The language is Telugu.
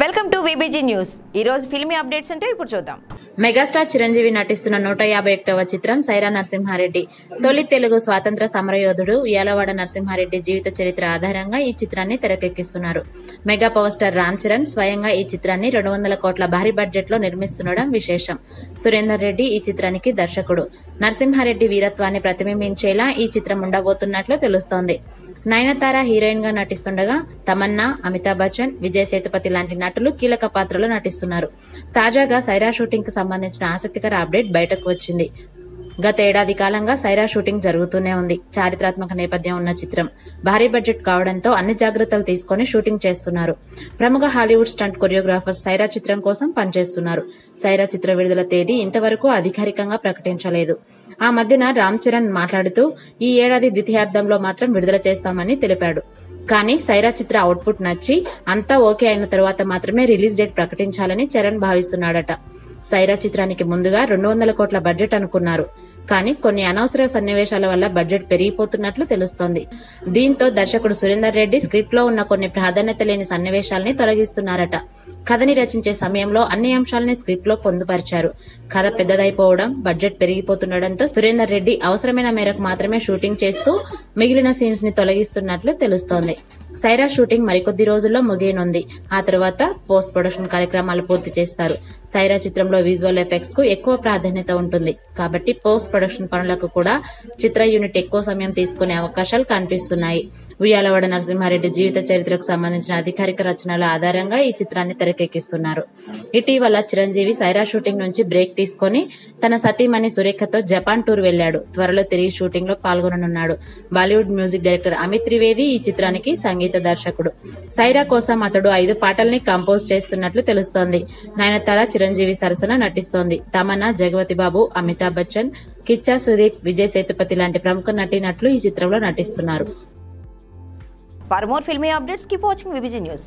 Welcome to VBG news. ఈ రోజు ఫిల్మీ అప్డేట్స్ అంటే ఇప్పుడు చూద్దాం. మెగాస్టార్ చిరంజీవి నటిస్తున్న 151వ చిత్రం సైరా నరసింహారెడ్డి. తొలి తెలుగు స్వాతంత్ర సమరయోధుడు యాలవాడ నరసింహారెడ్డి జీవిత చరిత్ర ఆధారంగా ఈ చిత్రాన్ని తెరకెక్కిస్తున్నారు. Mega power star Ram Charan స్వయంగా ఈ చిత్రాన్ని 200 కోట్ల భారీ బడ్జెట్ లో నిర్మిస్తుండడం విశేషం. సురేందర్ రెడ్డి ఈ చిత్రానికి దర్శకుడు. నరసింహారెడ్డి వీరత్వాన్ని ప్రతిబింబించేలా ఈ చిత్రం ఉండబోతున్నట్లు తెలుస్తోంది. నయనతార హీరోయిన్ గా నటిస్తుండగా తమన్నా, అమితాబ్ బచ్చన్, విజయ్ సేతుపతి లాంటి నటులు కీలక పాత్రలో నటిస్తున్నారు. తాజాగా సైరా షూటింగ్ కు సంబంధించిన ఆసక్తికర అప్డేట్ బయటకు వచ్చింది. గత ఏడాది కాలంగా సైరా షూటింగ్ జరుగుతూనే ఉంది. చారిత్రాత్మక నేపథ్యం ఉన్న చిత్రం. భారీ బడ్జెట్ కావడంతో అన్ని జాగ్రత్తలు తీసుకుని షూటింగ్ చేస్తున్నారు. ప్రముఖ హాలీవుడ్ స్టంట్ కొరియోగ్రాఫర్స్ సైరా చిత్రం కోసం పనిచేస్తున్నారు. సైరా చిత్ర విడుదల తేదీ ఇంతవరకు అధికారికంగా ప్రకటించలేదు. ఆ మధ్యన రామ్ చరణ్ మాట్లాడుతూ ఈ ఏడాది ద్వితీయార్థంలో మాత్రం విడుదల చేస్తామని తెలిపాడు. కానీ సైరా చిత్ర అవుట్పుట్ నచ్చి అంతా ఓకే అయిన తరువాత మాత్రమే రిలీజ్ డేట్ ప్రకటించాలని చరణ్ భావిస్తున్నాడట. సైరా చిత్రానికి ముందుగా 200 కోట్ల బడ్జెట్ అనుకున్నారు. కానీ కొన్ని అనవసర సన్నివేశాల వల్ల బడ్జెట్ పెరిగిపోతున్నట్లు తెలుస్తోంది. దీంతో దర్శకుడు సురేందర్ రెడ్డి స్క్రిప్ట్ లో ఉన్న కొన్ని ప్రాధాన్యత లేని సన్నివేశాల్ని తొలగిస్తున్నారట. కథని రచించే సమయంలో అన్ని అంశాలని స్క్రిప్ట్ లో పొందుపరిచారు. కథ పెద్దదైపోవడం, బడ్జెట్ పెరిగిపోతుండటంతో సురేందర్ రెడ్డి అవసరమైన మేరకు మాత్రమే షూటింగ్ చేస్తూ మిగిలిన సీన్స్ ని తొలగిస్తున్నట్లు తెలుస్తోంది. సైరా షూటింగ్ మరికొద్ది రోజుల్లో ముగియనుంది. ఆ తర్వాత పోస్ట్ ప్రొడక్షన్ కార్యక్రమాలు పూర్తి చేస్తారు. సైరా చిత్రంలో విజువల్ ఎఫెక్ట్స్ కు ఎక్కువ ప్రాధాన్యత ఉంటుంది. కాబట్టి పోస్ట్ ప్రొడక్షన్ పనులకు కూడా చిత్ర యూనిట్ ఎక్కువ సమయం తీసుకునే అవకాశాలు కనిపిస్తున్నాయి. ఉయ్యాలవాడ నరసింహారెడ్డి జీవిత చరిత్రకు సంబంధించిన అధికారిక రచనల ఆధారంగా ఈ చిత్రాన్ని తెరకెక్కిస్తున్నారు. ఇటీవల చిరంజీవి సైరా షూటింగ్ నుంచి బ్రేక్ తీసుకుని తన సతీమణి సురేఖతో జపాన్ టూర్ వెళ్లాడు. త్వరలో తిరిగి షూటింగ్ లో పాల్గొననున్నాడు. బాలీవుడ్ మ్యూజిక్ డైరెక్టర్ అమిత్ త్రివేది ఈ చిత్రానికి సంగీత దర్శకుడు. సైరా కోసం అతడు 5 పాటల్ని కంపోజ్ చేస్తున్నట్లు తెలుస్తోంది. నయనతార చిరంజీవి సరసన నటిస్తోంది. తమన్నా, జగపతి బాబు, అమితాబ్ బచ్చన్, కిచ్చా సుదీప్, విజయ్ సేతుపతి లాంటి ప్రముఖ నటీనటులు ఈ చిత్రంలో నటిస్తున్నారు. For more filmy updates, keep watching VBG News.